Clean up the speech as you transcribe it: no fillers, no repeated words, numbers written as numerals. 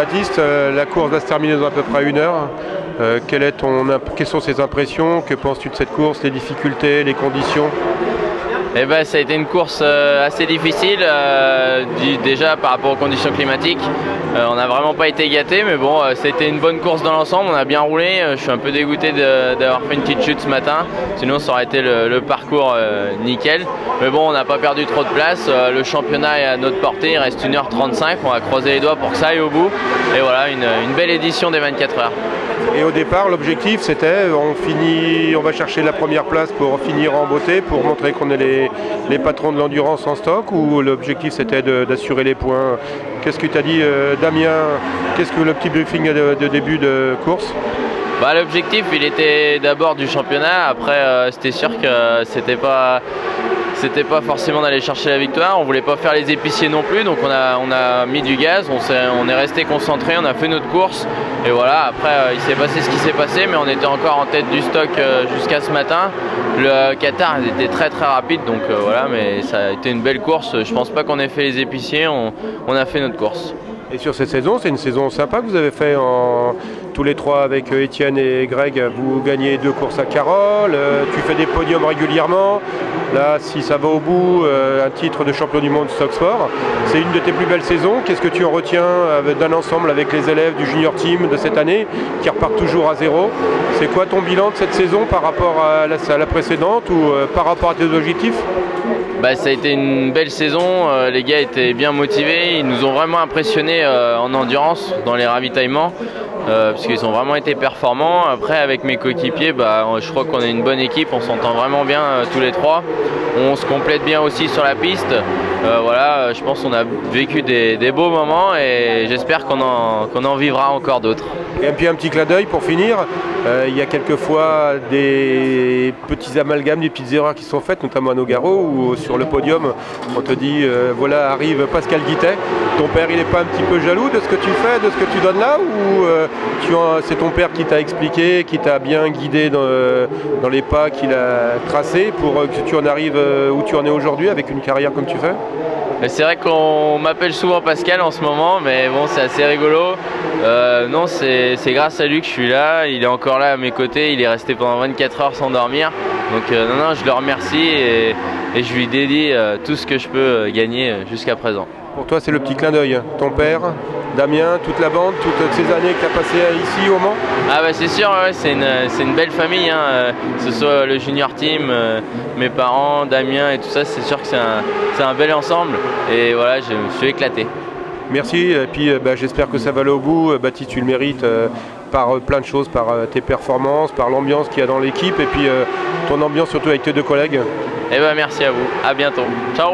Baptiste, la course va se terminer dans à peu près 1 heure. Quelles sont tes impressions? Que penses-tu de cette course? Les difficultés, les conditions? Eh ben, ça a été une course assez difficile, déjà par rapport aux conditions climatiques. On n'a vraiment pas été gâtés, mais bon, ça a été une bonne course dans l'ensemble, on a bien roulé. Je suis un peu dégoûté d'avoir fait une petite chute ce matin, sinon ça aurait été le parcours nickel. Mais bon, on n'a pas perdu trop de place, le championnat est à notre portée, il reste 1h35, on va croiser les doigts pour que ça aille au bout. Et voilà, une belle édition des 24 heures. Et au départ, l'objectif c'était, on va chercher la première place pour finir en beauté, pour montrer qu'on est les patrons de l'endurance en stock, ou l'objectif c'était d'assurer les points? Qu'est-ce que tu as dit, Damien? Qu'est-ce que le petit briefing de début de course? L'objectif il était d'abord du championnat, après c'était sûr que c'était pas forcément d'aller chercher la victoire, on voulait pas faire les épiciers non plus, donc on a mis du gaz, on est resté concentré, on a fait notre course, et voilà, après il s'est passé ce qui s'est passé, mais on était encore en tête du stock jusqu'à ce matin. Le Qatar était très très rapide, donc voilà, mais ça a été une belle course, je pense pas qu'on ait fait les épiciers, on a fait notre course. Et sur cette saison, c'est une saison sympa que vous avez fait tous les trois avec Étienne et Greg. Vous gagnez 2 courses à Carole, tu fais des podiums régulièrement. Là, si ça va au bout, un titre de champion du monde Stock Sport. C'est une de tes plus belles saisons. Qu'est-ce que tu en retiens d'un ensemble avec les élèves du junior team de cette année qui repartent toujours à 0? C'est quoi ton bilan de cette saison par rapport à la précédente ou par rapport à tes objectifs? Ça a été une belle saison, les gars étaient bien motivés, ils nous ont vraiment impressionnés en endurance dans les ravitaillements, parce qu'ils ont vraiment été performants. Après avec mes coéquipiers, je crois qu'on est une bonne équipe, on s'entend vraiment bien tous les trois, on se complète bien aussi sur la piste. Voilà, je pense qu'on a vécu des beaux moments et j'espère qu'on en vivra encore d'autres. Et puis un petit clin d'œil pour finir, il y a quelquefois des petits amalgames, des petites erreurs qui sont faites, notamment à Nogaro, où sur le podium on te dit voilà arrive Pascal Guittet. Ton père il n'est pas un petit peu jaloux de ce que tu fais, de ce que tu donnes là, ou c'est ton père qui t'a expliqué, qui t'a bien guidé dans les pas qu'il a tracés pour que tu en arrives où tu en es aujourd'hui avec une carrière comme tu fais? C'est vrai qu'on m'appelle souvent Pascal en ce moment, mais bon, c'est assez rigolo. Non, c'est grâce à lui que je suis là, il est encore là à mes côtés, il est resté pendant 24 heures sans dormir. Donc non, je le remercie et je lui dédie tout ce que je peux gagner jusqu'à présent. Pour toi, c'est le petit clin d'œil. Ton père, Damien, toute la bande, toutes ces années que tu as passées ici au Mans? C'est sûr, ouais, c'est une belle famille, hein. Que ce soit le junior team, mes parents, Damien et tout ça, c'est sûr que c'est un bel ensemble. Et voilà, je me suis éclaté. Merci, et puis j'espère que ça va aller au bout. Baptiste, tu le mérites par plein de choses, par tes performances, par l'ambiance qu'il y a dans l'équipe, et puis ton ambiance surtout avec tes 2 collègues. Merci à vous, à bientôt. Ciao.